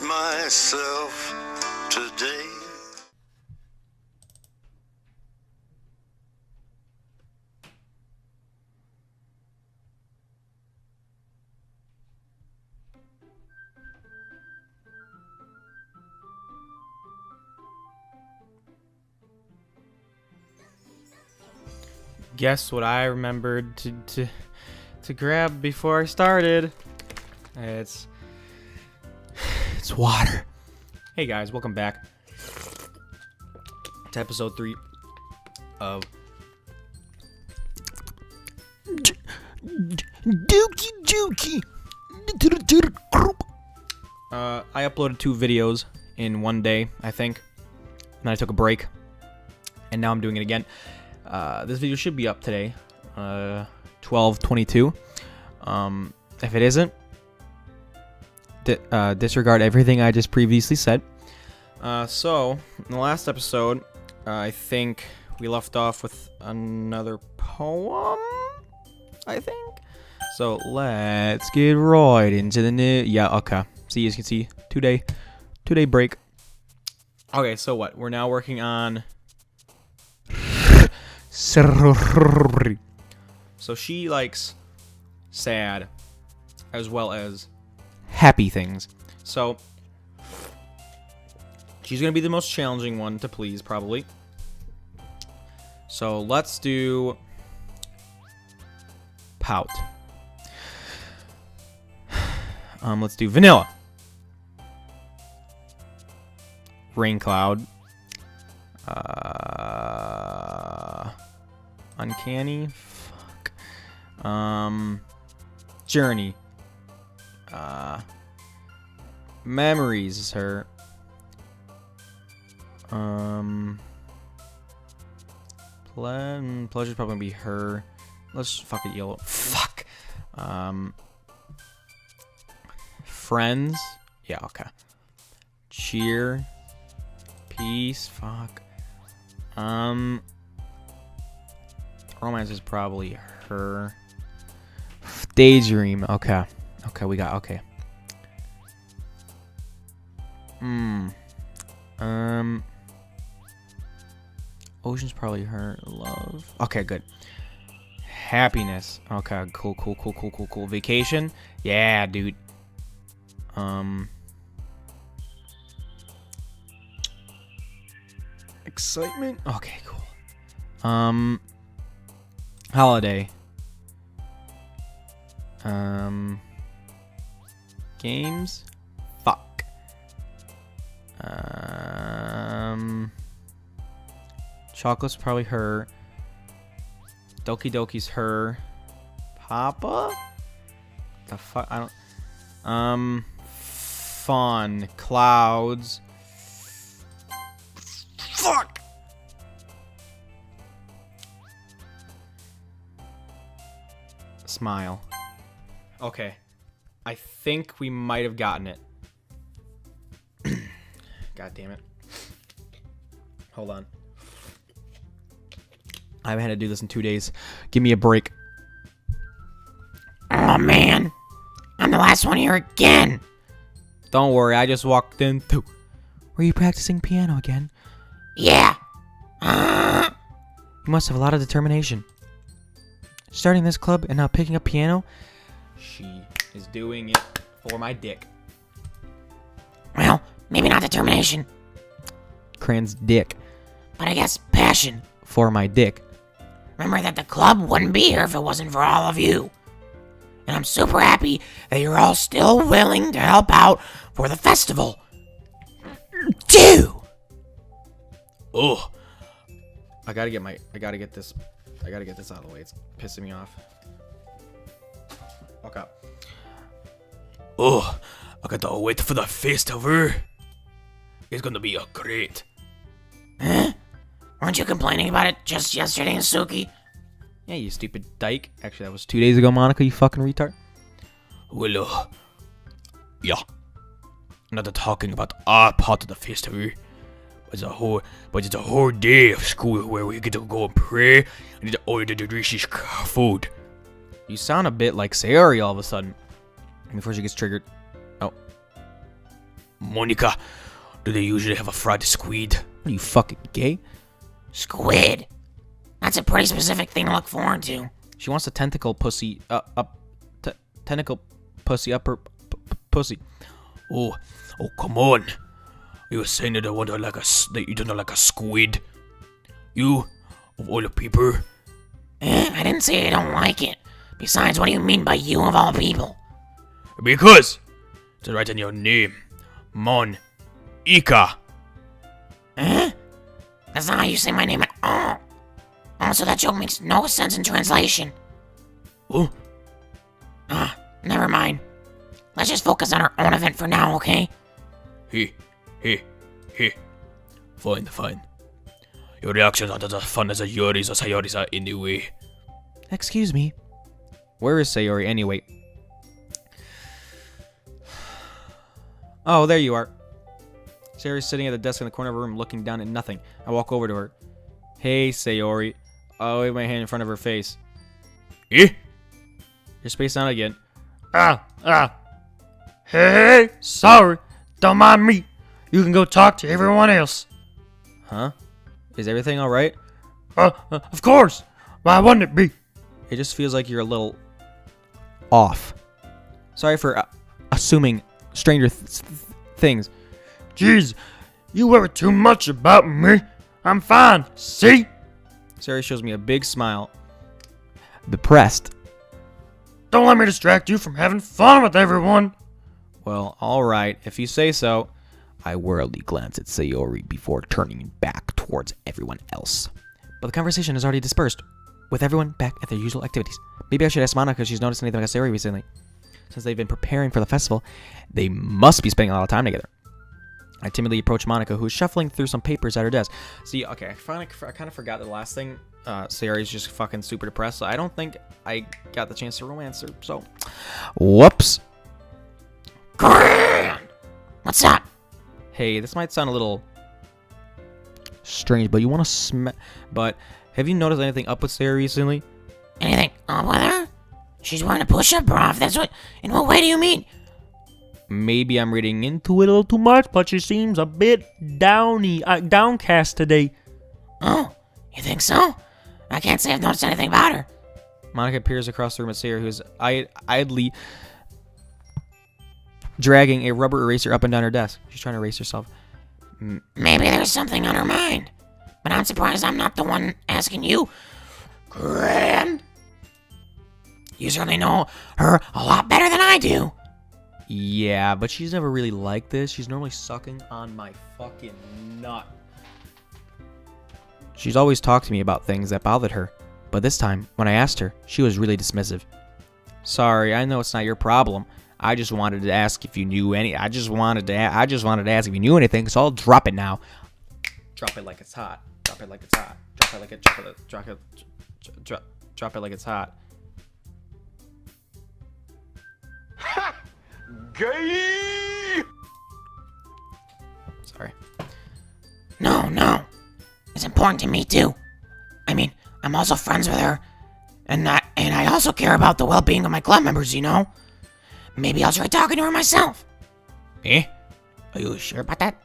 myself today. Guess what I remembered to grab before I started? It's water. Hey guys, welcome back to episode 3 of Doki Doki. I uploaded 2 videos in one day, I think. And then I took a break. And now I'm doing it again. This video should be up today, 12/22. If it isn't, disregard everything I just previously said. So, in the last episode, I think we left off with another poem, I think. So, let's get right into the new... Yeah, okay. See, as you can see, two-day break. Okay, so what? We're now working on... Sayori. So she likes sad as well as happy things. So she's gonna be the most challenging one to please, probably. So let's do pout. Let's do vanilla. Rain cloud. Uncanny. Fuck. Journey. Memories is her. Pleasure's probably gonna be her. Let's fuck it yellow. Fuck. Friends. Yeah, okay. Cheer. Peace. Fuck. Romance is probably her. Daydream. Okay. Okay, we got... Okay. Ocean's probably her. Love. Okay, good. Happiness. Okay, cool. Vacation. Yeah, dude. Excitement. Okay, cool. Holiday. Games. Fuck. Chocolate's probably her. Doki Doki's her. Papa? The fuck? I don't. Fun. Clouds. Fuck! Smile. Okay. I think we might have gotten it. God damn it. Hold on. I haven't had to do this in 2 days. Give me a break. Oh, man. I'm the last one here again. Don't worry, I just walked in too. Were you practicing piano again? Yeah. You must have a lot of determination. Starting this club and now picking up piano? She is doing it for my dick. Well, maybe not determination. Cran's dick. But I guess passion. For my dick. Remember that the club wouldn't be here if it wasn't for all of you. And I'm super happy that you're all still willing to help out for the festival. Oh. I gotta get this out of the way. It's pissing me off. Okay. Oh, I gotta wait for the festival. It's gonna be great. Huh? Weren't you complaining about it just yesterday, Suki? Yeah, you stupid dyke. Actually, that was 2 days ago, Monica, you fucking retard. Well, yeah. Not talking about our part of the festival. It's a whole day of school where we get to go and pray and eat all the delicious food. You sound a bit like Sayori all of a sudden. Before she gets triggered. Oh. Monica, do they usually have a fried squid? Are you fucking gay? Squid. That's a pretty specific thing to look forward to. She wants a tentacle pussy, tentacle pussy upper pussy. Oh, come on. You were saying that that you don't like a squid. You, of all the people. I didn't say I don't like it. Besides, what do you mean by you of all people? Because it's right in your name. Mon-Ika. That's not how you say my name at all. Also, that joke makes no sense in translation. Oh? Never mind. Let's just focus on our own event for now, okay? Hey. Fine. Your reactions aren't as fun as Sayori's or Sayori's are anyway. Excuse me. Where is Sayori anyway? Oh, there you are. Sayori's sitting at the desk in the corner of her room looking down at nothing. I walk over to her. Hey, Sayori. I wave my hand in front of her face. Eh? You're spaced out again. Hey, sorry. Don't mind me. You can go talk to everyone else. Huh? Is everything alright? Of course. Why wouldn't it be? It just feels like you're a little off. Sorry for assuming stranger things. Jeez, you worry too much about me. I'm fine. See? Sayori shows me a big smile. Depressed. Don't let me distract you from having fun with everyone. Well, alright, if you say so. I warily glance at Sayori before turning back towards everyone else. But the conversation is already dispersed, with everyone back at their usual activities. Maybe I should ask Monica if she's noticed anything about Sayori recently. Since they've been preparing for the festival, they must be spending a lot of time together. I timidly approach Monica, who is shuffling through some papers at her desk. See, okay, I kind of forgot the last thing. Sayori's just fucking super depressed, so I don't think I got the chance to romance her, so... Whoops! Grand! What's up? Hey, this might sound a little strange, but you want to But have you noticed anything up with Sayori recently? Anything up with her? She's wearing a push-up bra, if that's what... In what way do you mean? Maybe I'm reading into it A little too much, but she seems a bit downcast today. Oh, you think so? I can't say I've noticed anything about her. Monica peers across the room at Sayori, who's idly dragging a rubber eraser up and down her desk. She's trying to erase herself. Maybe there's something on her mind. But I'm surprised I'm not the one asking you. Grand? You certainly know her a lot better than I do. Yeah, but she's never really like this. She's normally sucking on my fucking nut. She's always talked to me about things that bothered her. But this time, when I asked her, she was really dismissive. Sorry, I know it's not your problem. I just wanted to ask if you knew I just wanted to ask if you knew anything, so I'll drop it now. Drop it like it's hot. Drop it like it's hot. Drop it like it's hot. Gay! Sorry. No. It's important to me, too. I mean, I'm also friends with her. And I also care about the well-being of my club members, you know? Maybe I'll try talking to her myself. Eh? Are you sure about that?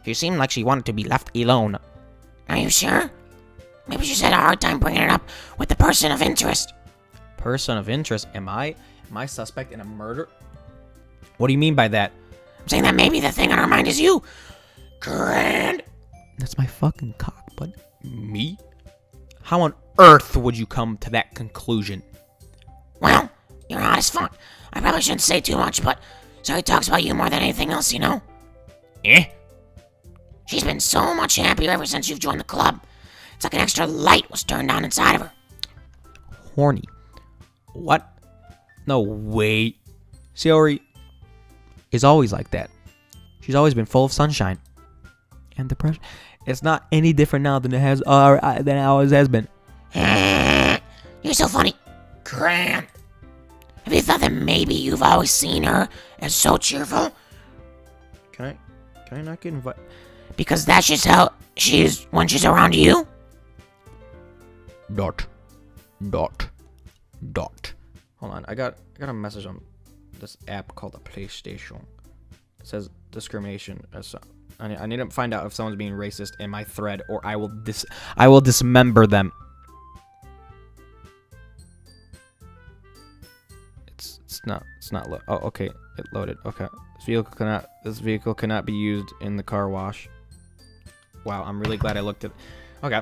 She seemed like she wanted to be left alone. Are you sure? Maybe she's had a hard time bringing it up with the person of interest. Person of interest? Am I suspect in a murder? What do you mean by that? I'm saying that maybe the thing on her mind is you. Grand. That's my fucking cock, bud. Me? How on earth would you come to that conclusion? Well, you're hot as fuck. I probably shouldn't say too much, but Sayori talks about you more than anything else, you know? Eh? She's been so much happier ever since you've joined the club. It's like an extra light was turned on inside of her. Horny. What? No way. Sayori is always like that. She's always been full of sunshine and depression. It's not any different now than it always has been. You're so funny. Grand. Have you thought that maybe you've always seen her as so cheerful? Can I not get invited? Because that's just how she is when she's around you? Dot. Hold on, I got a message on this app called the PlayStation. It says discrimination. I need to find out if someone's being racist in my thread, or I will dismember them. It's not oh, okay, it loaded. Okay. This vehicle cannot be used in the car wash. Wow, I'm really glad I looked at. Okay.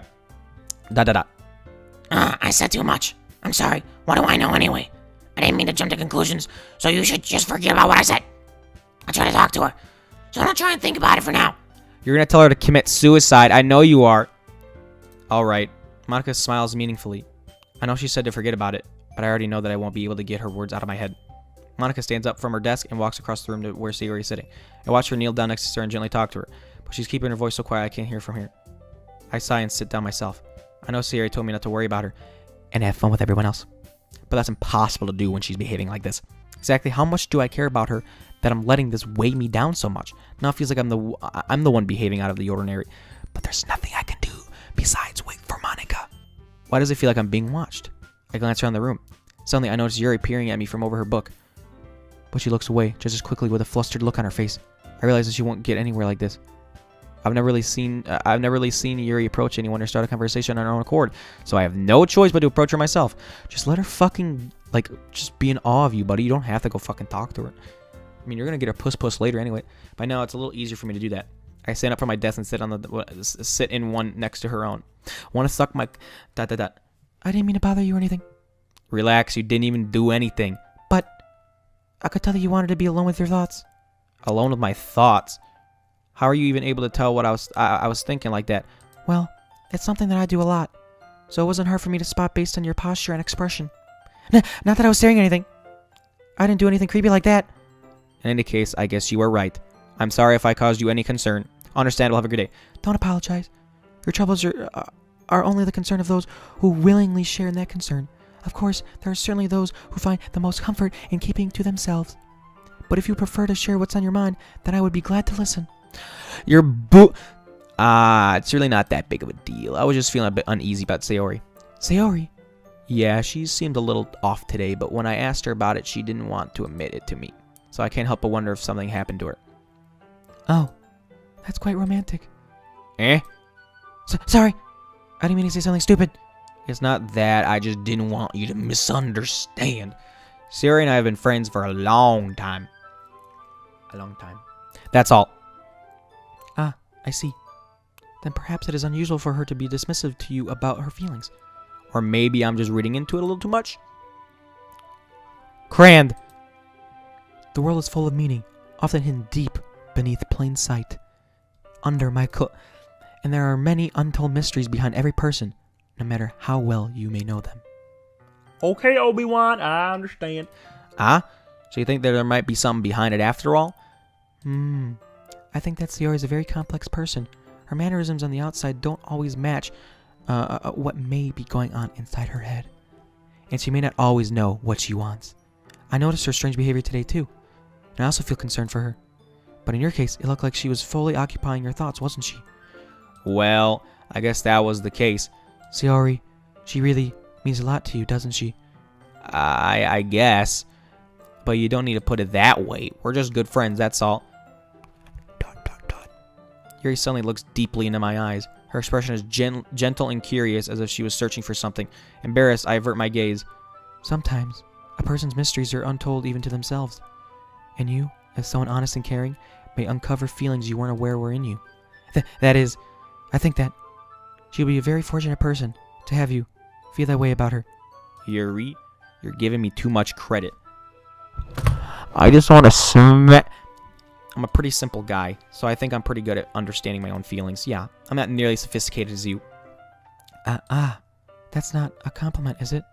I said too much. I'm sorry. What do I know anyway? I didn't mean to jump to conclusions, so you should just forget about what I said. I'll try to talk to her. So don't try and think about it for now. You're gonna tell her to commit suicide. I know you are. Alright. Monica smiles meaningfully. I know she said to forget about it, but I already know that I won't be able to get her words out of my head. Monica stands up from her desk and walks across the room to where Sayori is sitting. I watch her kneel down next to her and gently talk to her, but she's keeping her voice so quiet I can't hear from here. I sigh and sit down myself. I know Sayori told me not to worry about her and have fun with everyone else, but that's impossible to do when she's behaving like this. Exactly how much do I care about her that I'm letting this weigh me down so much? Now it feels like I'm the one behaving out of the ordinary, but there's nothing I can do besides wait for Monica. Why does it feel like I'm being watched? I glance around the room. Suddenly I notice Yuri peering at me from over her book, but she looks away just as quickly with a flustered look on her face. I realize that she won't get anywhere like this. I've never really seen Yuri approach anyone or start a conversation on her own accord, so I have no choice but to approach her myself. Just let her fucking, just be in awe of you, buddy. You don't have to go fucking talk to her. I mean, you're gonna get a puss later anyway. By now, it's a little easier for me to do that. I stand up from my desk and sit in one next to her own. Want to suck my... I didn't mean to bother you or anything. Relax, you didn't even do anything. But I could tell that you wanted to be alone with your thoughts. Alone with my thoughts? How are you even able to tell what I was thinking like that? Well, it's something that I do a lot, so it wasn't hard for me to spot based on your posture and expression. Not that I was staring at anything. I didn't do anything creepy like that. In any case, I guess you were right. I'm sorry if I caused you any concern. Understandable. Have a good day. Don't apologize. Your troubles are only the concern of those who willingly share in that concern. Of course, there are certainly those who find the most comfort in keeping to themselves. But if you prefer to share what's on your mind, then I would be glad to listen. It's really not that big of a deal. I was just feeling a bit uneasy about Sayori. Sayori? Yeah, she seemed a little off today, but when I asked her about it, she didn't want to admit it to me. So I can't help but wonder if something happened to her. Oh, that's quite romantic. Eh? Sorry, I didn't mean to say something stupid. It's not that, I just didn't want you to misunderstand. Sayori and I have been friends for a long time. A long time. That's all. Ah, I see. Then perhaps it is unusual for her to be dismissive to you about her feelings. Or maybe I'm just reading into it a little too much. Crand! The world is full of meaning, often hidden deep beneath plain sight. And there are many untold mysteries behind every person, no matter how well you may know them. Okay, Obi-Wan, I understand. Ah? So you think that there might be something behind it after all? I think that Sayori is a very complex person. Her mannerisms on the outside don't always match what may be going on inside her head. And she may not always know what she wants. I noticed her strange behavior today too, and I also feel concerned for her. But in your case, it looked like she was fully occupying your thoughts, wasn't she? Well, I guess that was the case. Sayori, she really means a lot to you, doesn't she? I guess. But you don't need to put it that way. We're just good friends, that's all. ... Yuri suddenly looks deeply into my eyes. Her expression is gentle and curious, as if she was searching for something. Embarrassed, I avert my gaze. Sometimes, a person's mysteries are untold even to themselves. And you, as someone honest and caring, may uncover feelings you weren't aware were in you. That is, I think that she'll be a very fortunate person to have you feel that way about her. Yuri, you're giving me too much credit. I just want to smack... I'm a pretty simple guy, so I think I'm pretty good at understanding my own feelings. Yeah, I'm not nearly as sophisticated as you. That's not a compliment, is it?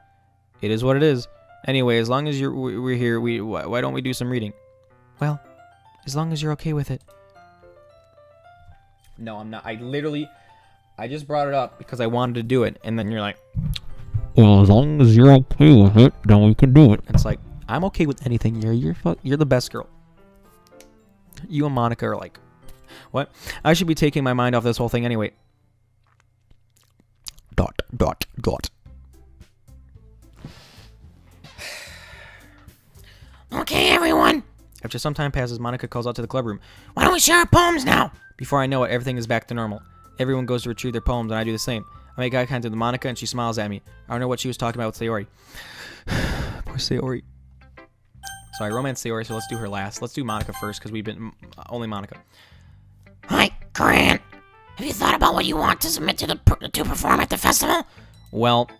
It is what it is. Anyway, as long as we're here, why don't we do some reading? Well, as long as you're okay with it. No, I'm not. I just brought it up because I wanted to do it, and then you're like, well, as long as you're okay with it, then we can do it. It's like, I'm okay with anything. You're the best girl. You and Monica are like, what? I should be taking my mind off this whole thing anyway. ... Okay, everyone. After some time passes, Monica calls out to the club room. Why don't we share our poems now? Before I know it, everything is back to normal. Everyone goes to retrieve their poems, and I do the same. I make eye contact with Monica, and she smiles at me. I don't know what she was talking about with Sayori. Poor Sayori. So I romance Sayori, so let's do her last. Let's do Monica first, because we've been only Monica. Hi, Grant. Have you thought about what you want to submit to to perform at the festival? Well,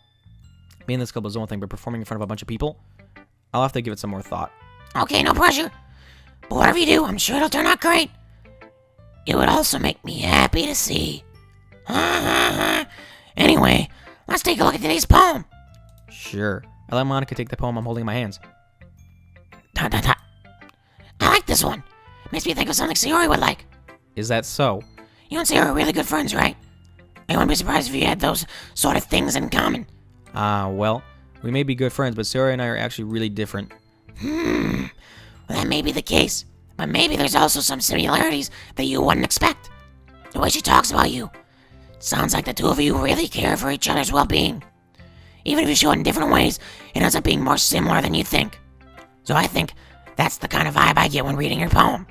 me and this club is one thing, but performing in front of a bunch of people, I'll have to give it some more thought. Okay, no pressure. But whatever you do, I'm sure it'll turn out great. It would also make me happy to see. Anyway, let's take a look at today's poem. Sure. I let Monica take the poem I'm holding in my hands. I like this one. Makes me think of something Sayori would like. Is that so? You and Sayori are really good friends, right? I wouldn't be surprised if you had those sort of things in common. Well, we may be good friends, but Sayori and I are actually really different. Well, that may be the case. But maybe there's also some similarities that you wouldn't expect. The way she talks about you. Sounds like the two of you really care for each other's well-being. Even if you show it in different ways, it ends up being more similar than you think. So I think that's the kind of vibe I get when reading your poem.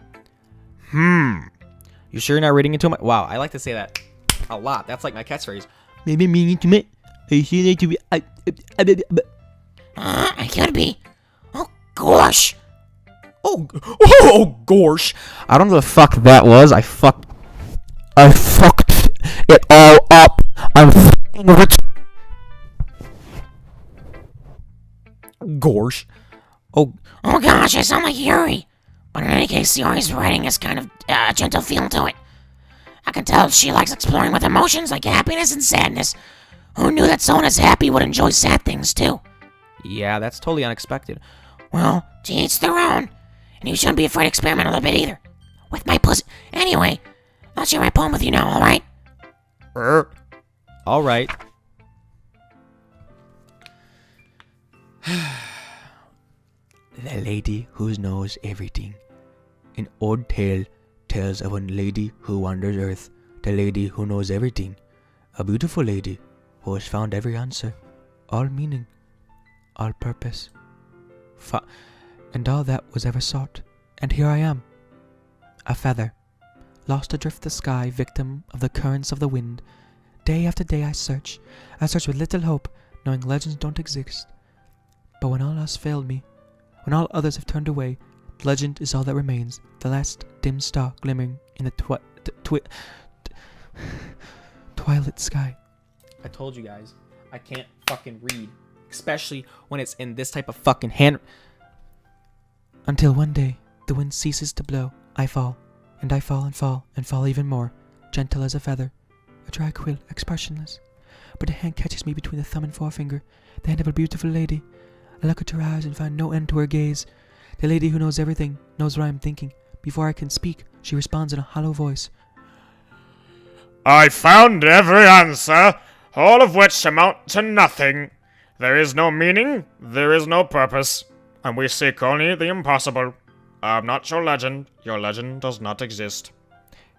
You sure you're not reading into my... Wow, I like to say that a lot. That's like my catchphrase. Maybe meaning to me. I say that to be. I could be. Oh, gosh. Oh, gosh. I don't know what the fuck that was. I fucked it all up. I'm fucking rich. Gorsh. Oh gosh, I sound like Yuri. But in any case, Sayori's writing has kind of a gentle feel to it. I can tell she likes exploring with emotions like happiness and sadness. Who knew that someone as happy would enjoy sad things too? Yeah, that's totally unexpected. Well, to each their own. And you shouldn't be afraid to experiment a little bit either. With my pussy. Anyway, I'll share my poem with you now, alright? All right. The lady who knows everything. An old tale tells of a lady who wanders earth. The lady who knows everything. A beautiful lady who has found every answer. All meaning. All purpose. And all that was ever sought. And here I am. A feather. Lost adrift the sky, victim of the currents of the wind. Day after day I search with little hope, knowing legends don't exist. But when all else failed me, when all others have turned away, legend is all that remains, the last dim star glimmering in the twilight sky. I told you guys, I can't fucking read. Especially when it's in this type of fucking hand... Until one day, the wind ceases to blow, I fall, and I fall and fall, and fall even more, gentle as a feather, a dry quill, expressionless. But a hand catches me between the thumb and forefinger, the hand of a beautiful lady. I look at her eyes and find no end to her gaze. The lady who knows everything, knows what I am thinking. Before I can speak, she responds in a hollow voice. I found every answer, all of which amount to nothing. There is no meaning, there is no purpose, and we seek only the impossible. I am not your legend does not exist.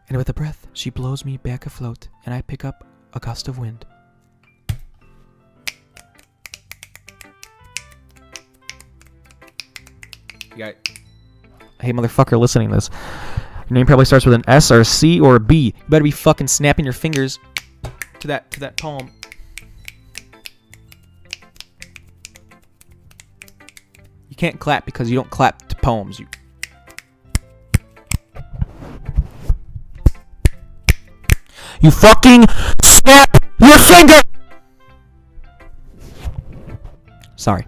And with a breath, she blows me back afloat, and I pick up a gust of wind. You got... Hey, motherfucker, listening to this. Your name probably starts with an S or a C or a B. You better be fucking snapping your fingers to that poem. You can't clap because you don't clap to poems. You fucking snap your finger! Sorry.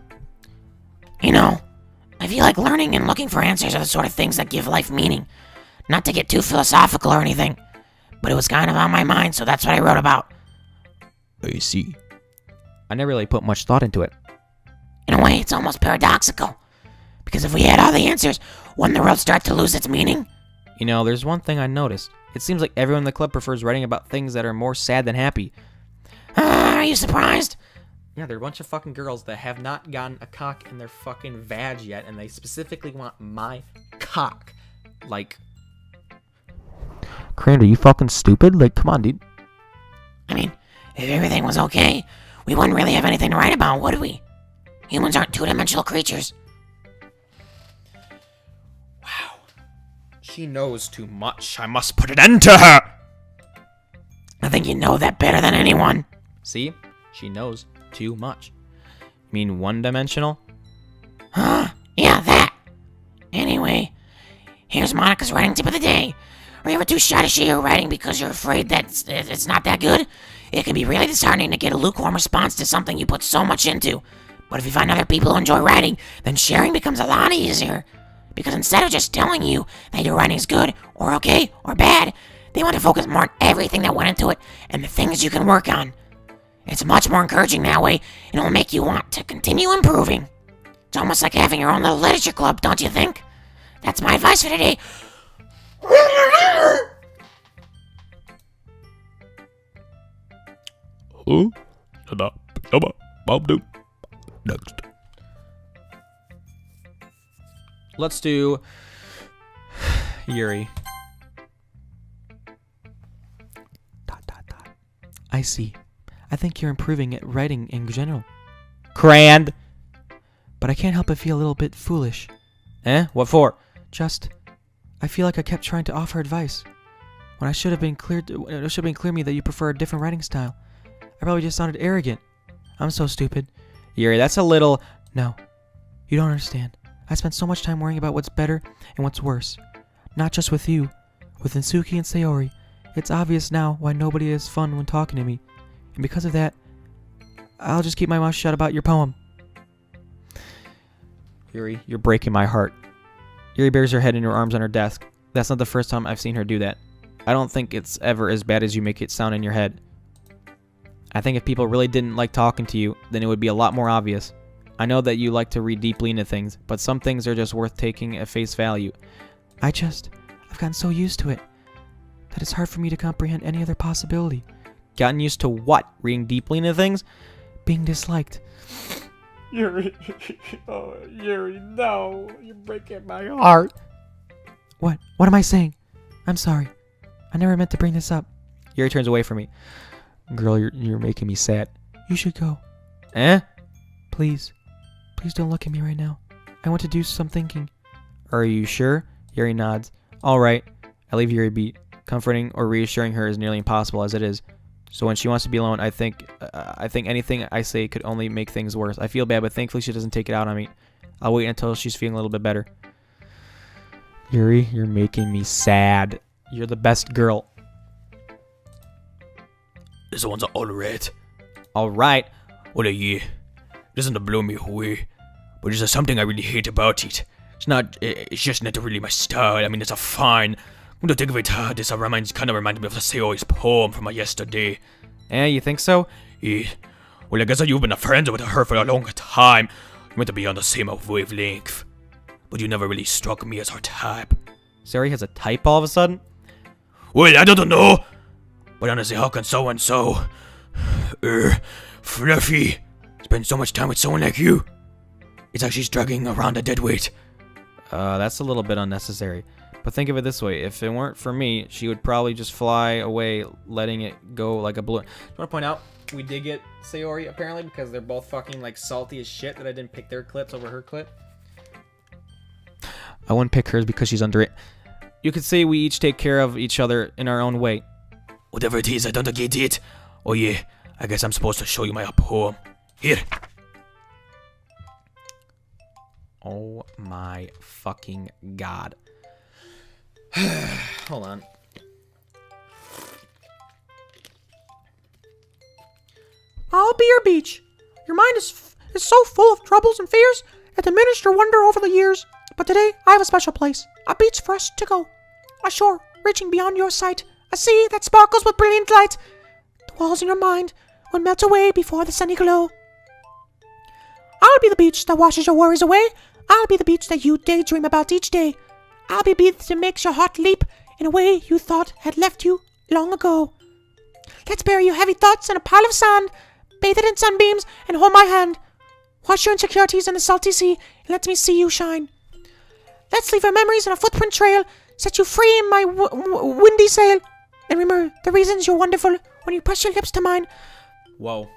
You know, I feel like learning and looking for answers are the sort of things that give life meaning. Not to get too philosophical or anything, but it was kind of on my mind, so that's what I wrote about. I see. I never really put much thought into it. In a way, it's almost paradoxical. Because if we had all the answers, wouldn't the world start to lose its meaning? You know, there's one thing I noticed. It seems like everyone in the club prefers writing about things that are more sad than happy. Are you surprised? Yeah, they're a bunch of fucking girls that have not gotten a cock in their fucking vag yet, and they specifically want my cock. Like... Crand, are you fucking stupid? Like, come on, dude. I mean, if everything was okay, we wouldn't really have anything to write about, would we? Humans aren't two-dimensional creatures. Wow. She knows too much. I must put an end to her! I think you know that better than anyone. See? She knows too much. You mean one-dimensional? Huh? Yeah, that. Anyway, here's Monica's writing tip of the day. Are you ever too shy to share your writing because you're afraid that it's not that good? It can be really disheartening to get a lukewarm response to something you put so much into. But if you find other people who enjoy writing, then sharing becomes a lot easier. Because instead of just telling you that your writing's good, or okay, or bad, they want to focus more on everything that went into it and the things you can work on. It's much more encouraging that way, and it will make you want to continue improving. It's almost like having your own little literature club, don't you think? That's my advice for today. Next. Let's do Yuri. I see. I think you're improving at writing in general. Crand! But I can't help but feel a little bit foolish. Eh? What for? Just, I feel like I kept trying to offer advice when it should have been clear to me that you prefer a different writing style. I probably just sounded arrogant. I'm so stupid. Yuri, that's a little... No, you don't understand. I spent so much time worrying about what's better and what's worse. Not just with you, with Suki and Sayori. It's obvious now why nobody has fun when talking to me. And because of that, I'll just keep my mouth shut about your poem. Yuri, you're breaking my heart. Yuri bears her head in her arms on her desk. That's not the first time I've seen her do that. I don't think it's ever as bad as you make it sound in your head. I think if people really didn't like talking to you, then it would be a lot more obvious. I know that you like to read deeply into things, but some things are just worth taking at face value. I've gotten so used to it that it's hard for me to comprehend any other possibility. Gotten used to what? Reading deeply into things? Being disliked. Yuri, oh, Yuri, no, you're breaking my heart. What? What am I saying? I'm sorry. I never meant to bring this up. Yuri turns away from me. Girl, you're making me sad. You should go. Eh? Please. Please don't look at me right now. I want to do some thinking. Are you sure? Yuri nods. Alright. I leave Yuri be. Comforting or reassuring her is nearly impossible as it is. So when she wants to be alone, I think anything I say could only make things worse. I feel bad, but thankfully she doesn't take it out on me. I'll wait until she's feeling a little bit better. Yuri, you're making me sad. You're the best girl. This one's alright. Alright. Well, yeah. Doesn't blow me away. But there's something I really hate about it. It's just not really my style. I mean, it's a fine. When I think of it, this kind of reminds me of the Sayori's poem from yesterday. Eh, you think so? Yeah. Well, I guess you've been friends with her for a long time. You meant to be on the same wavelength. But you never really struck me as her type. Sayori has a type all of a sudden? Well, I don't know. But honestly, how can so-and-so, Fluffy, spend so much time with someone like you? It's like she's dragging around a dead weight. That's a little bit unnecessary. But think of it this way, if it weren't for me, she would probably just fly away, letting it go like a balloon. I want to point out, we did get Sayori, apparently, because they're both fucking, like, salty as shit that I didn't pick their clips over her clip. I wouldn't pick hers because she's under it. You could say we each take care of each other in our own way. Whatever it is, I don't get it. Oh yeah, I guess I'm supposed to show you my poem. Here. Oh my fucking god. Hold on. I'll be your beach. Your mind is so full of troubles and fears it diminished your wonder over the years. But today, I have a special place. A beach for us to go. A shore reaching beyond your sight. A sea that sparkles with brilliant light. The walls in your mind will melt away before the sunny glow. I'll be the beach that washes your worries away. I'll be the beach that you daydream about each day. I'll be the beach that makes your heart leap in a way you thought had left you long ago. Let's bury your heavy thoughts in a pile of sand. Bathe it in sunbeams and hold my hand. Wash your insecurities in the salty sea and let me see you shine. Let's leave our memories in a footprint trail. Set you free in my windy sail. And remember the reasons you're wonderful when you press your lips to mine. Whoa.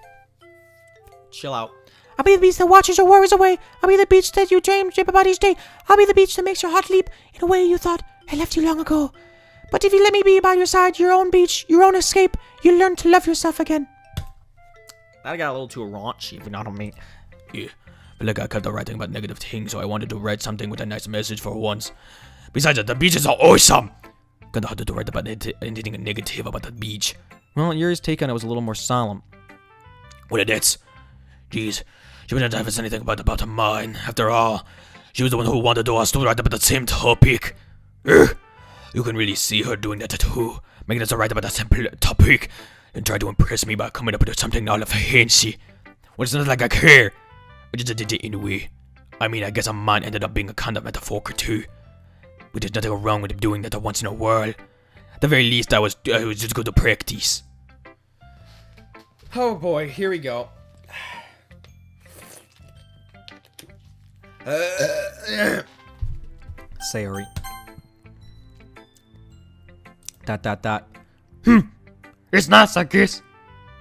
Chill out. I'll be the beach that watches your worries away. I'll be the beach that you dream about each day. I'll be the beach that makes your heart leap in a way you thought I left you long ago. But if you let me be by your side, your own beach, your own escape, you'll learn to love yourself again. That got a little too raunchy, if you know what I mean. Yeah, but like I kept on writing about negative things, so I wanted to write something with a nice message for once. Besides that, the beaches are awesome! Kinda hard to write about anything negative about the beach. Well, Yuri's take on it was a little more solemn. Well, that's... Jeez, she wouldn't have us anything about mine. After all, she was the one who wanted to us to write about the same topic. Ugh. You can really see her doing that too, making us to write about the same topic, and try to impress me by coming up with something all fancy. Well, it's not like I care, but just did it anyway. I mean, I guess mine ended up being a kind of metaphorical too. But there's nothing wrong with doing that once in a while. At the very least, I was just good to practice. Oh boy, here we go. Sayori. ... It's nice, I guess.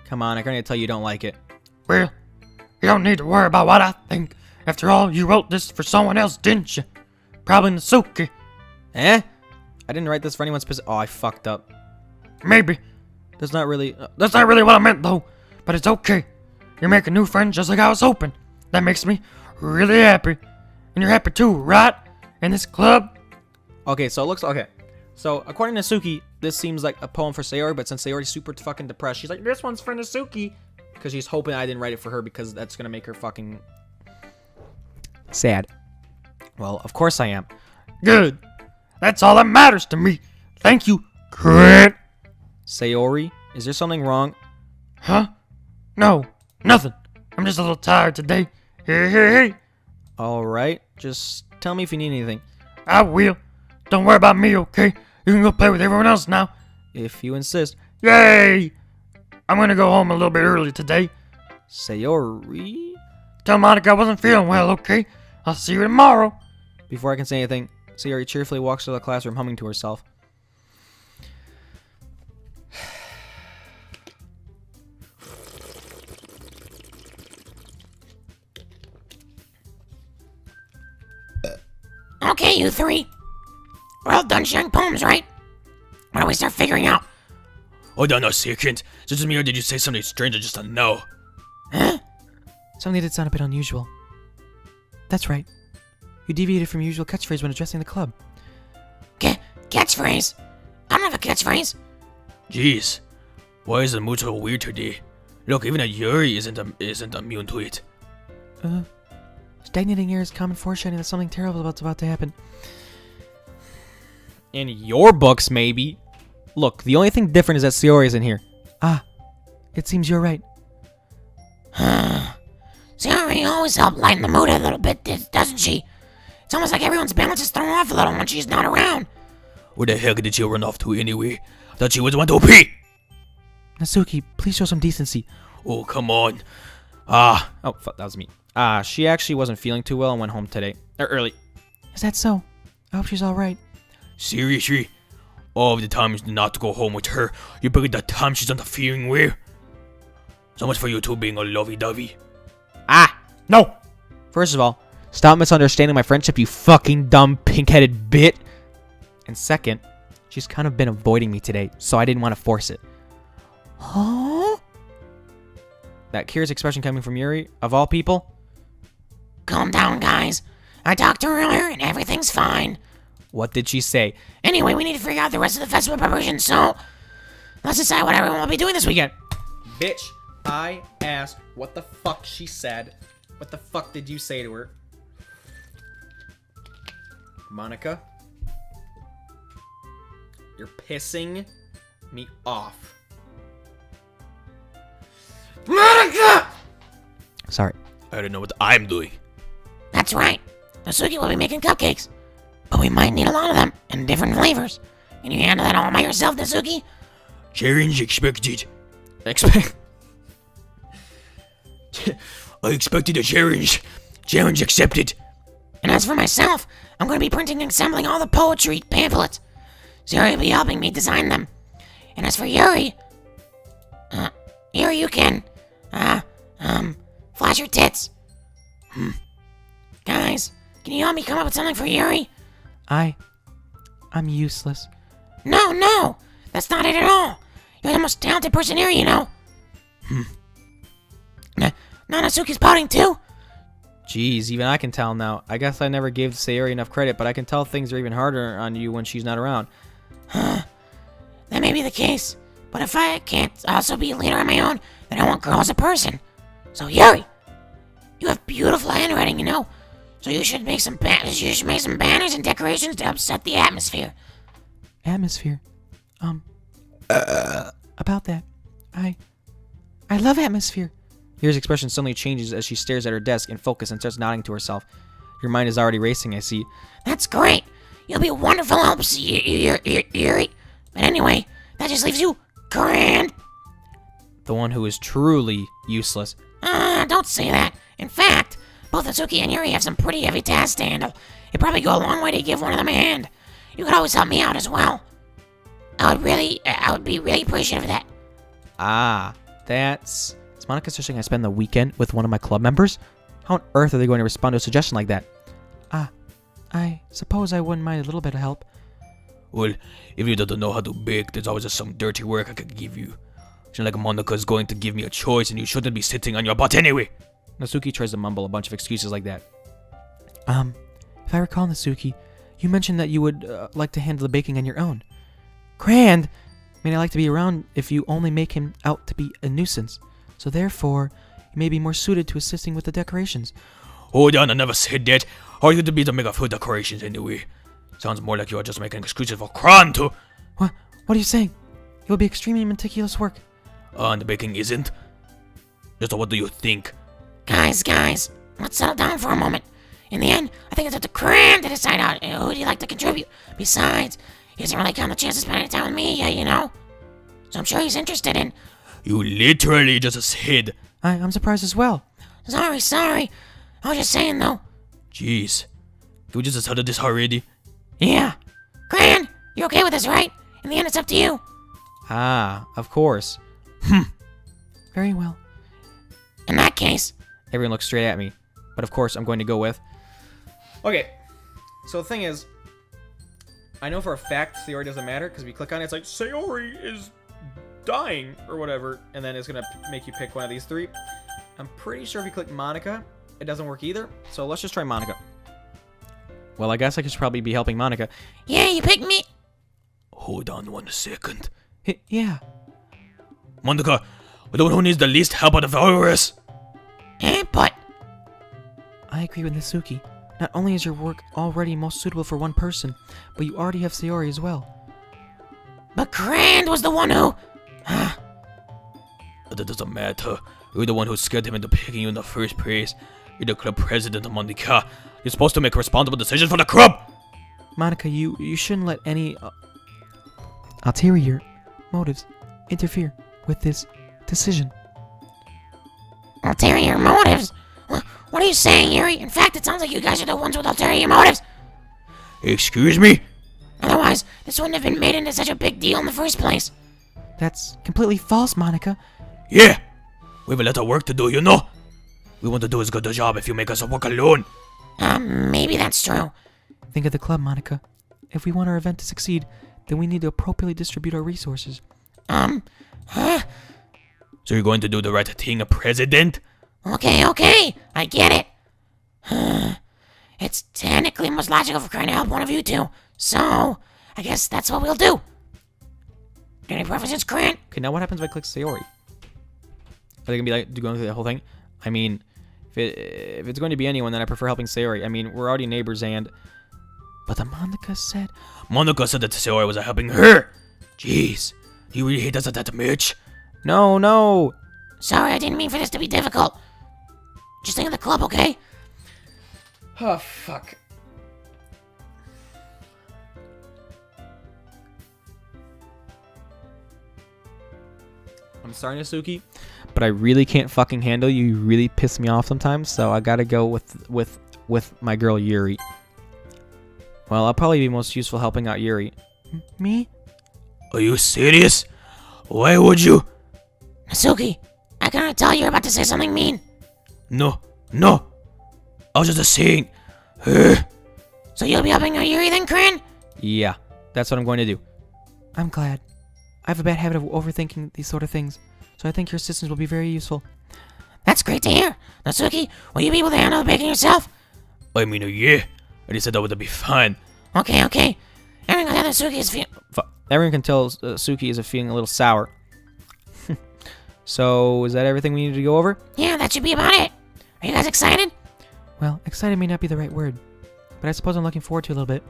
Come on, I'm gonna tell you don't like it. Well, you don't need to worry about what I think. After all, you wrote this for someone else, didn't you? Probably Nasuki. Eh? I didn't write this for anyone specific. Oh, I fucked up. Maybe. That's not really... That's not really what I meant, though. But it's okay. You're making new friends just like I was hoping. That makes me really happy. And you're happy too, right? In this club? Okay, so it looks... Okay. So, according to Nasuki, this seems like a poem for Sayori, but since Sayori's super fucking depressed, she's like, this one's for Nasuki. Because she's hoping I didn't write it for her because that's gonna make her fucking... sad. Well, of course I am. Good. That's all that matters to me. Thank you, Grant. Sayori, is there something wrong? Huh? No, nothing. I'm just a little tired today. Hey. Alright, just tell me if you need anything. I will. Don't worry about me, okay? You can go play with everyone else now. If you insist. Yay! I'm gonna go home a little bit early today. Sayori? Tell Monica I wasn't feeling well, okay? I'll see you tomorrow. Before I can say anything, Sayori cheerfully walks to the classroom humming to herself. Okay, you three. We're all done sharing poems, right? Why don't we start figuring out? Hold on a second. Is it just me or did you say something strange or just a no? Huh? Something did sound a bit unusual. That's right. You deviated from your usual catchphrase when addressing the club. Catchphrase? I don't have a catchphrase. Jeez. Why is the mood so weird today? Look, even a Yuri isn't immune to it. Stagnating air is common foreshadowing that something terrible is about to happen. In your books, maybe. Look, the only thing different is that Sayori is in here. Ah, it seems you're right. Sayori always helps lighten the mood a little bit, doesn't she? It's almost like everyone's balance is thrown off a little when she's not around. Where the hell did she run off to anyway? I thought she was one to pee! Nasuki, please show some decency. Oh, come on. Oh, fuck, that was me. She actually wasn't feeling too well and went home today. Early. Is that so? I hope she's alright. Seriously? All of the times not to go home with her, you pick the time she's not feeling well? So much for you two being a lovey-dovey. No! First of all, stop misunderstanding my friendship, you fucking dumb pink-headed bit. And second, she's kind of been avoiding me today, so I didn't want to force it. Huh? That curious expression coming from Yuri, of all people? Calm down, guys. I talked to her earlier and everything's fine. What did she say? Anyway, we need to figure out the rest of the festival preparations, so let's decide what everyone will be doing this weekend. Bitch, I asked what the fuck she said. What the fuck did you say to her? Monica? You're pissing me off. Monica! Sorry. I don't know what I'm doing. That's right. Nasuki will be making cupcakes. But we might need a lot of them in different flavors. Can you handle that all by yourself, Nasuki? Challenge expected. I expected a challenge. Challenge accepted. And as for myself, I'm going to be printing and assembling all the poetry pamphlets. Sayori will be helping me design them. And as for Yuri, you can, flash your tits. Guys, can you help me come up with something for Yuri? Aye. I'm useless. No, that's not it at all. You're the most talented person here, you know. Nanasuke's pouting too. Jeez, even I can tell now. I guess I never gave Sayori enough credit, but I can tell things are even harder on you when she's not around. That may be the case, but if I can't also be a leader on my own, then I won't grow as a person. So Yuri, you have beautiful handwriting, you know. So you should make some banners and decorations to upset the atmosphere. Atmosphere. About that. I love atmosphere. Yuri's expression suddenly changes as she stares at her desk in focus and starts nodding to herself. Your mind is already racing, I see. That's great. You'll be a wonderful help, Yuri. But anyway, that just leaves you, Grand. The one who is truly useless. Don't say that. In fact, both Atsuki and Yuri have some pretty heavy tasks to handle. It'd probably go a long way to give one of them a hand. You could always help me out as well. I would be really appreciative of that. Ah, that's... Is Monica suggesting I spend the weekend with one of my club members? How on earth are they going to respond to a suggestion like that? I suppose I wouldn't mind a little bit of help. Well, if you don't know how to bake, there's always some dirty work I could give you. It's not like Monika's going to give me a choice and you shouldn't be sitting on your butt anyway. Nasuki tries to mumble a bunch of excuses like that. If I recall, Nasuki, you mentioned that you would like to handle the baking on your own. Grand! I mean, I like to be around if you only make him out to be a nuisance. So therefore, you may be more suited to assisting with the decorations. Hold on, I never said that. How are you to be to make a food decorations anyway? Sounds more like you are just making excuses for Kran to... What are you saying? It will be extremely meticulous work. And the baking isn't? Just what do you think? Guys, let's settle down for a moment. In the end, I think it's up to Kran to decide who do you like to contribute. Besides, he doesn't really count the chance of spending time with me, you know? So I'm sure he's interested in... You literally just said... I'm surprised as well. Sorry. I was just saying, though. Jeez. Can we just settle this already? Yeah. Kran, you're okay with this, right? In the end, it's up to you. Ah, of course. Very well. In that case... Everyone looks straight at me. But of course, I'm going to go with... Okay. So the thing is... I know for a fact Sayori doesn't matter, because if you click on it, it's like, Sayori is dying, or whatever, and then it's going to make you pick one of these three. I'm pretty sure if you click Monica, it doesn't work either, so let's just try Monica. Well, I guess I should probably be helping Monica. Yeah, you picked me. Hold on 1 second. Yeah. Monica, the one who needs the least help out of all of us. But... I agree with Nasuki. Not only is your work already most suitable for one person, but you already have Sayori as well. But Grand was the one who... That doesn't matter. You're the one who scared him into picking you in the first place. You're the club president, Monica. You're supposed to make responsible decisions for the club! Monica, you shouldn't let any ulterior motives interfere with this decision. Ulterior motives? What are you saying, Yuri? In fact, it sounds like you guys are the ones with ulterior motives. Excuse me? Otherwise, this wouldn't have been made into such a big deal in the first place. That's completely false, Monica. Yeah! We have a lot of work to do, you know? We want to do as good a job if you make us work alone. Maybe that's true. Think of the club, Monica. If we want our event to succeed, then we need to appropriately distribute our resources. Huh? So you're going to do the right thing, President? Okay, I get it. It's technically most logical for trying to help one of you two, so I guess that's what we'll do. Any preferences, Grant? Okay, now what happens if I click Sayori? Are they gonna be like going through the whole thing? I mean, if it's going to be anyone, then I prefer helping Sayori. I mean, we're already neighbors, and... But the Monica said... Monica said that Sayori was helping her! Jeez, do you really hate us that much? No! Sorry, I didn't mean for this to be difficult. Just think of the club, okay? Oh, fuck. I'm sorry, Nasuki, but I really can't fucking handle you. You really piss me off sometimes, so I gotta go with my girl Yuri. Well, I'll probably be most useful helping out Yuri. Me? Are you serious? Why would you? Nasuki, I can already tell you're about to say something mean. No. I was just saying. So you'll be helping out Yuri then, Kran? Yeah. That's what I'm going to do. I'm glad. I have a bad habit of overthinking these sort of things, so I think your assistance will be very useful. That's great to hear. Natsuki, will you be able to handle the baking yourself? I mean, yeah. I just said that would be fine. Okay, okay. Everyone can tell Natsuki is feeling... Everyone can tell Suki is feeling a little sour. So, is that everything we needed to go over? Yeah, that should be about it. Are you guys excited? Well, excited may not be the right word, but I suppose I'm looking forward to it a little bit.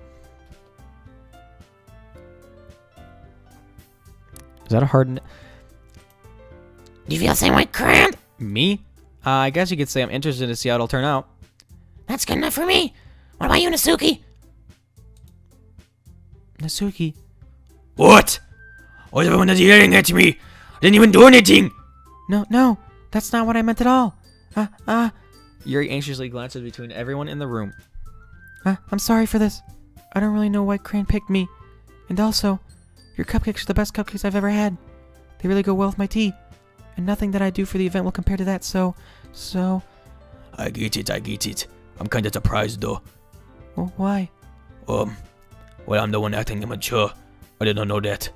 Is that a hard... Do you feel the same way, Krand? Me? I guess you could say I'm interested to see how it'll turn out. That's good enough for me. What about you, Natsuki? Natsuki. What? Why is everyone just yelling at me? I didn't even do anything. No, that's not what I meant at all. Yuri anxiously glances between everyone in the room. I'm sorry for this. I don't really know why Crane picked me. And also, your cupcakes are the best cupcakes I've ever had. They really go well with my tea. And nothing that I do for the event will compare to that, so... I get it. I'm kinda surprised though. Well, why? Well, I'm the one acting immature. I did not know that.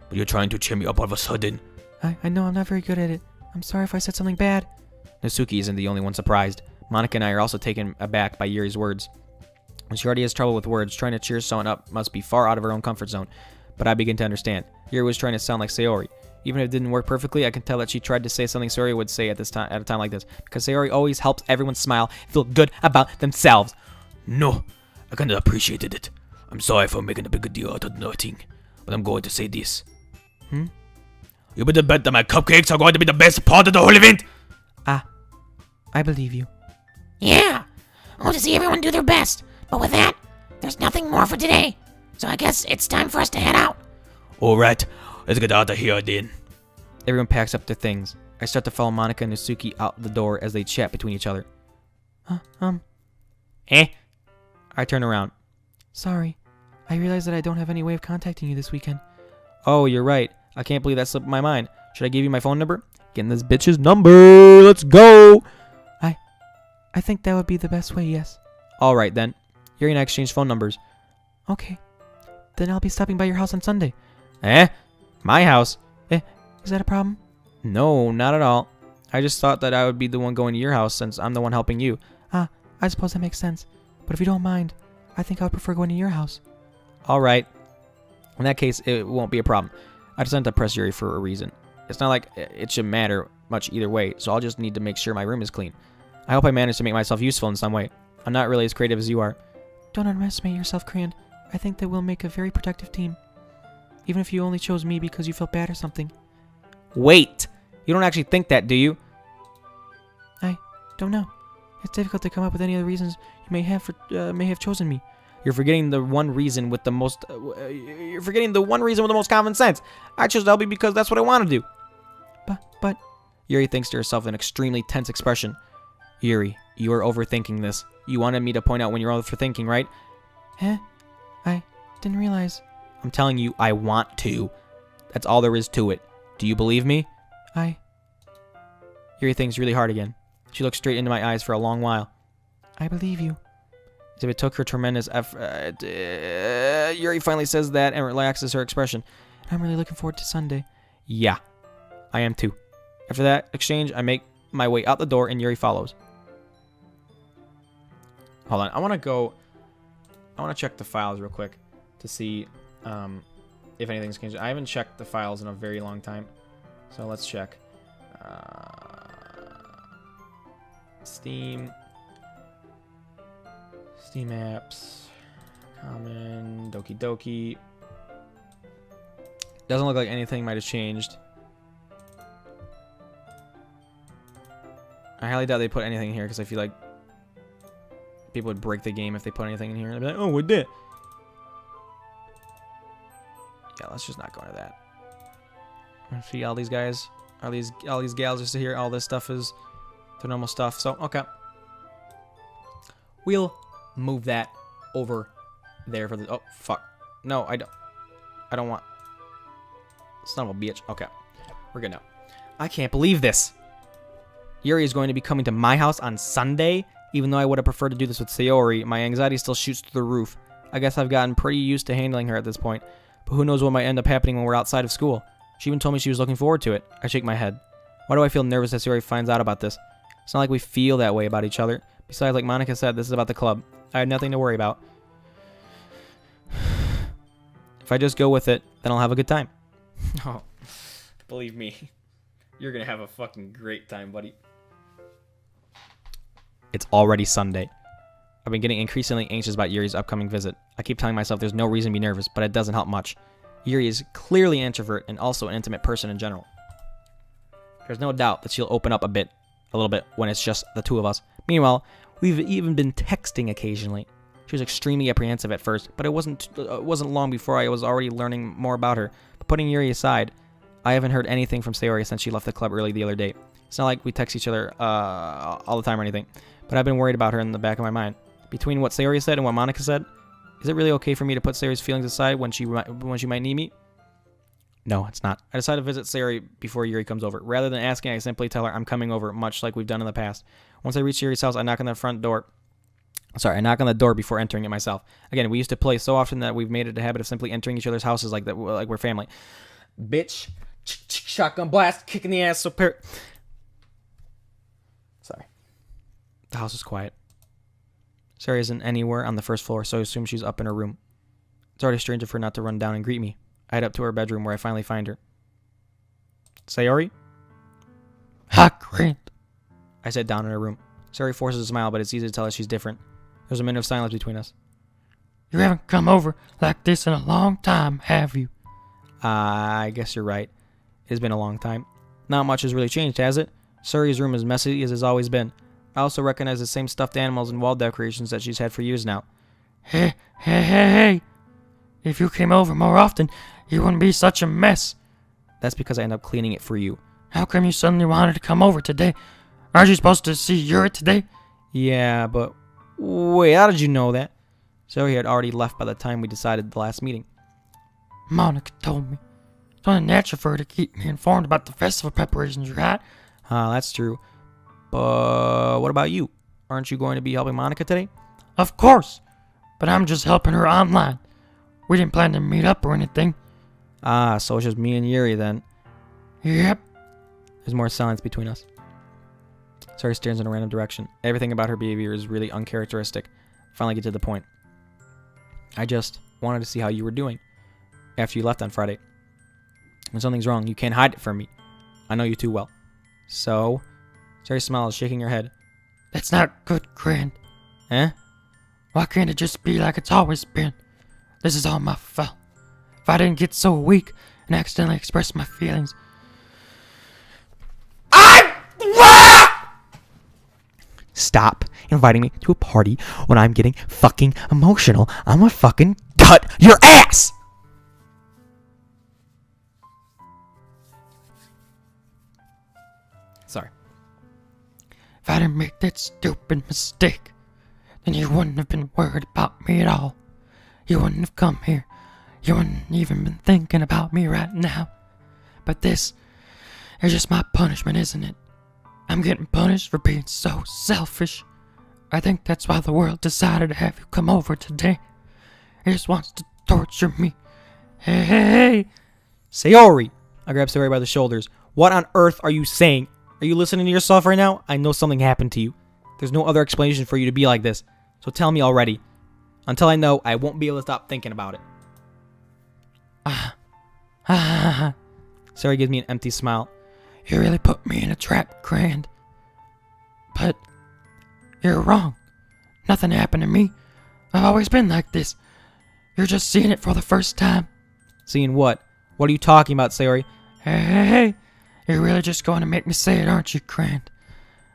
But you're trying to cheer me up all of a sudden. I know I'm not very good at it. I'm sorry if I said something bad. Natsuki isn't the only one surprised. Monica and I are also taken aback by Yuri's words. When she already has trouble with words, trying to cheer someone up must be far out of her own comfort zone. But I begin to understand. Yuri was trying to sound like Sayori. Even if it didn't work perfectly, I can tell that she tried to say something Sayori would say at a time like this. Because Sayori always helps everyone smile and feel good about themselves. No, I kinda appreciated it. I'm sorry for making a big deal out of nothing. But I'm going to say this. You better bet that my cupcakes are going to be the best part of the whole event. I believe you. Yeah. I want to see everyone do their best. But with that, there's nothing more for today. So I guess it's time for us to head out. Alright, let's get out of here then. Everyone packs up their things. I start to follow Monica and Natsuki out the door as they chat between each other. I turn around. Sorry. I realize that I don't have any way of contacting you this weekend. Oh, you're right. I can't believe that slipped my mind. Should I give you my phone number? Getting this bitch's number. Let's go. I think that would be the best way, yes. Alright then. Yuri and I exchange phone numbers. Okay. Then I'll be stopping by your house on Sunday. My house? Is that a problem? No, not at all. I just thought that I would be the one going to your house since I'm the one helping you. I suppose that makes sense. But if you don't mind, I think I would prefer going to your house. Alright. In that case, it won't be a problem. I decided to press Yuri for a reason. It's not like it should matter much either way, so I'll just need to make sure my room is clean. I hope I manage to make myself useful in some way. I'm not really as creative as you are. Don't underestimate yourself, Crand. I think that we'll make a very productive team. Even if you only chose me because you felt bad or something. Wait! You don't actually think that, do you? I don't know. It's difficult to come up with any other reasons you may have chosen me. You're forgetting the one reason with the most... common sense. I chose LB because that's what I want to do. But... Yuri thinks to herself with an extremely tense expression. Yuri, you are overthinking this. You wanted me to point out when you're overthinking, right? I didn't realize. I'm telling you, I want to. That's all there is to it. Do you believe me? Yuri thinks really hard again. She looks straight into my eyes for a long while. I believe you. As if it took her tremendous effort. Yuri finally says that and relaxes her expression. I'm really looking forward to Sunday. Yeah, I am too. After that exchange, I make my way out the door and Yuri follows. Hold on, I want to check the files real quick to see if anything's changed. I haven't checked the files in a very long time, so let's check. Steam apps, common, Doki Doki. Doesn't look like anything might have changed. I highly doubt they put anything in here because I feel like people would break the game if they put anything in here. They'd be like, oh, what did? Yeah, let's just not go into that. See all these guys, all these gals just here. All this stuff is the normal stuff. So okay, we'll move that over there for the. Oh fuck! No, I don't want. Son of a bitch. Okay, we're good now. I can't believe this. Yuri is going to be coming to my house on Sunday. Even though I would have preferred to do this with Sayori, my anxiety still shoots through the roof. I guess I've gotten pretty used to handling her at this point, but who knows what might end up happening when we're outside of school. She even told me she was looking forward to it. I shake my head. Why do I feel nervous that Sayori finds out about this? It's not like we feel that way about each other. Besides, like Monica said, this is about the club. I have nothing to worry about. If I just go with it, then I'll have a good time. Oh, believe me, you're gonna have a fucking great time, buddy. It's already Sunday. I've been getting increasingly anxious about Yuri's upcoming visit. I keep telling myself there's no reason to be nervous, but it doesn't help much. Yuri is clearly an introvert and also an intimate person in general. There's no doubt that she'll open up a little bit, when it's just the two of us. Meanwhile, we've even been texting occasionally. She was extremely apprehensive at first, but it wasn't long before I was already learning more about her. But putting Yuri aside, I haven't heard anything from Sayori since she left the club early the other day. It's not like we text each other all the time or anything, but I've been worried about her in the back of my mind. Between what Sayori said and what Monica said, is it really okay for me to put Sayori's feelings aside when she might need me? No, it's not. I decided to visit Sayori before Yuri comes over. Rather than asking, I simply tell her I'm coming over, much like we've done in the past. Once I reach Yuri's house, I knock on the door before entering it myself. Again, we used to play so often that we've made it a habit of simply entering each other's houses like that, like we're family. Bitch, shotgun blast, kicking the ass. Sorry. The house is quiet. Sayori isn't anywhere on the first floor, so I assume she's up in her room. It's already strange of her not to run down and greet me. I head up to her bedroom where I finally find her. Sayori? Hi, Grant. I sit down in her room. Sayori forces a smile, but it's easy to tell that she's different. There's a minute of silence between us. You haven't come over like this in a long time, have you? I guess you're right. It's been a long time. Not much has really changed, has it? Sayori's room is messy as it's always been. I also recognize the same stuffed animals and wall decorations that she's had for years now. Hey. If you came over more often, you wouldn't be such a mess. That's because I end up cleaning it for you. How come you suddenly wanted to come over today? Aren't you supposed to see Yuri today? Yeah, but... Wait, how did you know that? Sayori had already left by the time we decided the last meeting. Monica told me. It's only natural for her to keep me informed about the festival preparations, right? That's true. But what about you? Aren't you going to be helping Monica today? Of course. But I'm just helping her online. We didn't plan to meet up or anything. So it's just me and Yuri then. Yep. There's more silence between us. Sayori stares in a random direction. Everything about her behavior is really uncharacteristic. Finally get to the point. I just wanted to see how you were doing after you left on Friday. When something's wrong, you can't hide it from me. I know you too well. So, Sayori smiles, shaking her head. That's not good, Grand. Eh? Why can't it just be like it's always been? This is all my fault. If I didn't get so weak and accidentally express my feelings. Stop inviting me to a party when I'm getting fucking emotional. I'm gonna fucking cut your ass! Sorry. If I didn't make that stupid mistake, then you wouldn't have been worried about me at all. You wouldn't have come here. You wouldn't even been thinking about me right now. But this is just my punishment, isn't it? I'm getting punished for being so selfish. I think that's why the world decided to have you come over today. It just wants to torture me. Hey! Sayori! I grab Sayori by the shoulders. What on earth are you saying? Are you listening to yourself right now? I know something happened to you. There's no other explanation for you to be like this. So tell me already. Until I know, I won't be able to stop thinking about it. Sayori gives me an empty smile. You really put me in a trap, Grand. But you're wrong. Nothing happened to me. I've always been like this. You're just seeing it for the first time. Seeing what? What are you talking about, Sayori? Hey, you're really just going to make me say it, aren't you, Grand?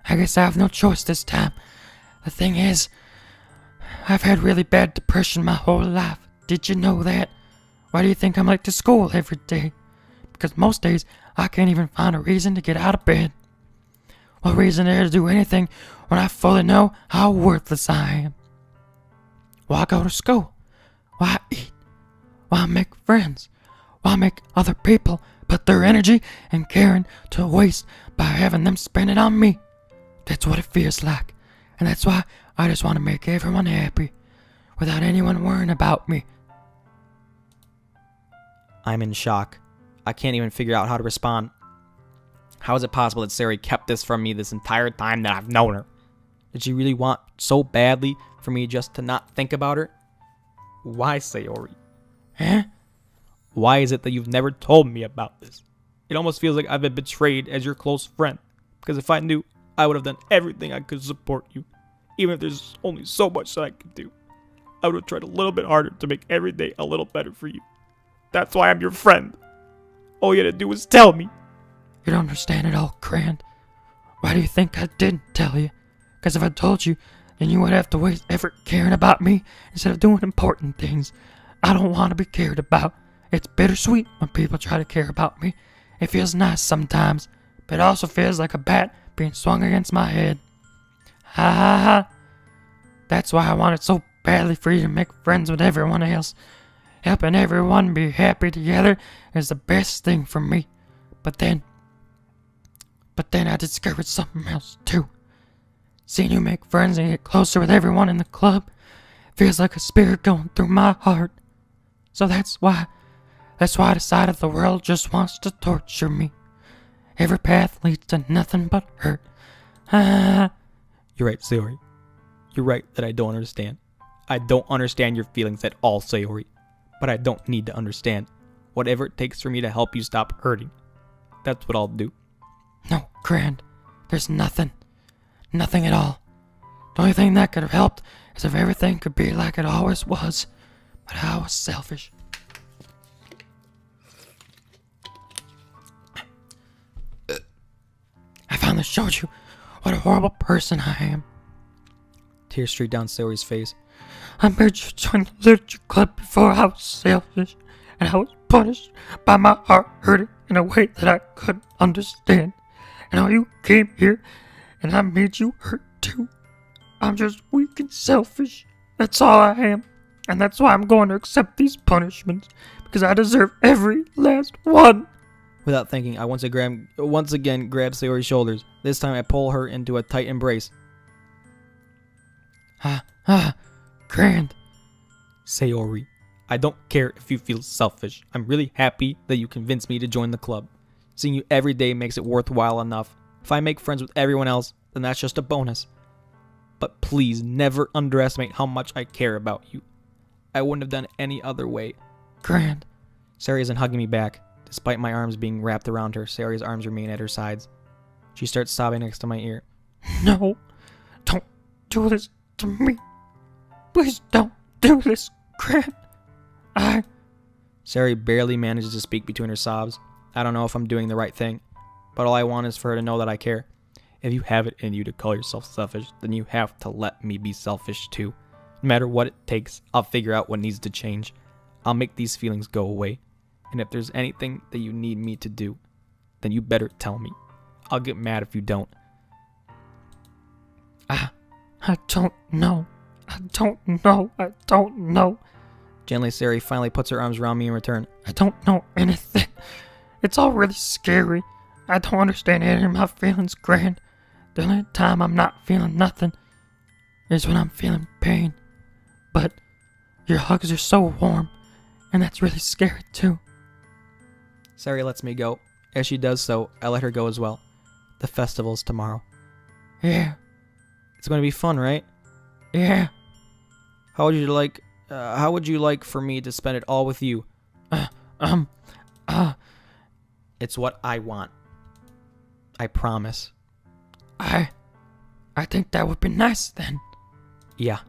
I guess I have no choice this time. The thing is, I've had really bad depression my whole life. Did you know that? Why do you think I'm late to school every day? Because most days, I can't even find a reason to get out of bed. What reason there to do anything when I fully know how worthless I am? Why go to school? Why eat? Why make friends? Why make other people put their energy and caring to waste by having them spend it on me? That's what it feels like. And that's why I just want to make everyone happy. without anyone worrying about me. I'm in shock. I can't even figure out how to respond. How is it possible that Sayori kept this from me this entire time that I've known her? Did she really want so badly for me just to not think about her? Why, Sayori? Huh? Why is it that you've never told me about this? It almost feels like I've been betrayed as your close friend. Because if I knew, I would have done everything I could to support you. Even if there's only so much that I could do. I would have tried a little bit harder to make every day a little better for you. That's why I'm your friend. All you had to do was tell me. You don't understand it all, Crand. Why do you think I didn't tell you? Because if I told you, then you would have to waste effort caring about me instead of doing important things. I don't want to be cared about. It's bittersweet when people try to care about me. It feels nice sometimes, but it also feels like a bat being swung against my head. Ha ha ha. That's why I wanted so badly for you to make friends with everyone else. Helping everyone be happy together is the best thing for me. But then I discovered something else too. Seeing you make friends and get closer with everyone in the club feels like a spirit going through my heart. So that's why I decided the world just wants to torture me. Every path leads to nothing but hurt. You're right, Sayori. You're right that I don't understand. I don't understand your feelings at all, Sayori. But I don't need to understand. Whatever it takes for me to help you stop hurting. That's what I'll do. No, Crand. There's nothing. Nothing at all. The only thing that could have helped is if everything could be like it always was. But I was selfish. I finally showed you what a horrible person I am. Tears streaked down Sayori's face. I made you join the literature club before I was selfish, and I was punished by my heart hurting in a way that I couldn't understand. And now you came here, and I made you hurt too. I'm just weak and selfish. That's all I am. And that's why I'm going to accept these punishments, because I deserve every last one. Without thinking, I once again grab Sayori's shoulders. This time I pull her into a tight embrace. Crand. Sayori, I don't care if you feel selfish. I'm really happy that you convinced me to join the club. Seeing you every day makes it worthwhile enough. If I make friends with everyone else, then that's just a bonus. But please never underestimate how much I care about you. I wouldn't have done it any other way. Crand. Sayori isn't hugging me back. Despite my arms being wrapped around her, Sayori's arms remain at her sides. She starts sobbing next to my ear. No, don't do this to me. Please don't do this, Crand. Sayori barely manages to speak between her sobs. I don't know if I'm doing the right thing, but all I want is for her to know that I care. If you have it in you to call yourself selfish, then you have to let me be selfish too. No matter what it takes, I'll figure out what needs to change. I'll make these feelings go away. And if there's anything that you need me to do, then you better tell me. I'll get mad if you don't. I don't know. I don't know. Gently, Sayori finally puts her arms around me in return. I don't know anything. It's all really scary. I don't understand any of my feelings, Crand. The only time I'm not feeling nothing is when I'm feeling pain. But your hugs are so warm, and that's really scary too. Sayori lets me go. As she does so, I let her go as well. The festival's tomorrow. Yeah. It's going to be fun, right? Yeah. How would you like for me to spend it all with you? It's what I want. I promise. I think that would be nice then. Yeah.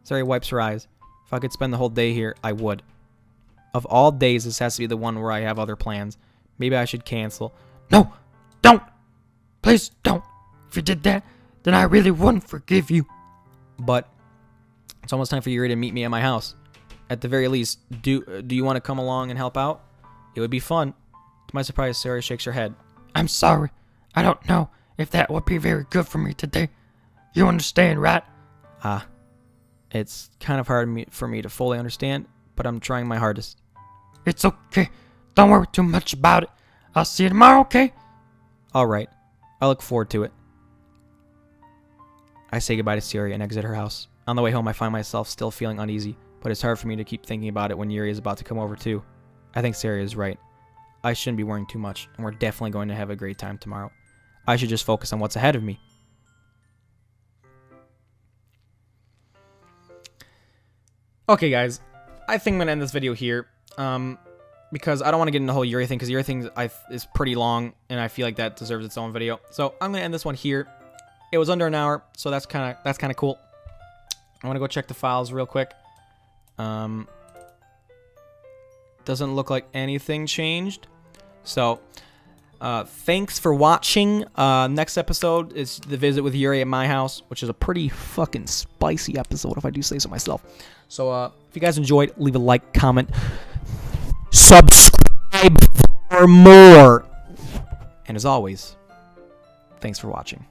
Sayori wipes her eyes. If I could spend the whole day here, I would. Of all days, this has to be the one where I have other plans. Maybe I should cancel. No, don't. Please don't. If you did that, then I really wouldn't forgive you. But it's almost time for Yuri to meet me at my house. At the very least, do you want to come along and help out? It would be fun. To my surprise, Sayori shakes her head. I'm sorry. I don't know if that would be very good for me today. You understand, right? It's kind of hard for me to fully understand, but I'm trying my hardest. It's okay. Don't worry too much about it. I'll see you tomorrow, okay? Alright. I look forward to it. I say goodbye to Sayori and exit her house. On the way home, I find myself still feeling uneasy, but it's hard for me to keep thinking about it when Yuri is about to come over too. I think Sayori is right. I shouldn't be worrying too much, and we're definitely going to have a great time tomorrow. I should just focus on what's ahead of me. Okay, guys. I think I'm going to end this video here. Because I don't want to get into the whole Yuri thing, because Yuri thing is pretty long, and I feel like that deserves its own video. So I'm going to end this one here. It was under an hour, so that's kind of cool. I want to go check the files real quick. Doesn't look like anything changed. So, thanks for watching. Next episode is the visit with Yuri at my house, which is a pretty fucking spicy episode, if I do say so myself. So, if you guys enjoyed, leave a like, comment, subscribe for more. And as always, thanks for watching.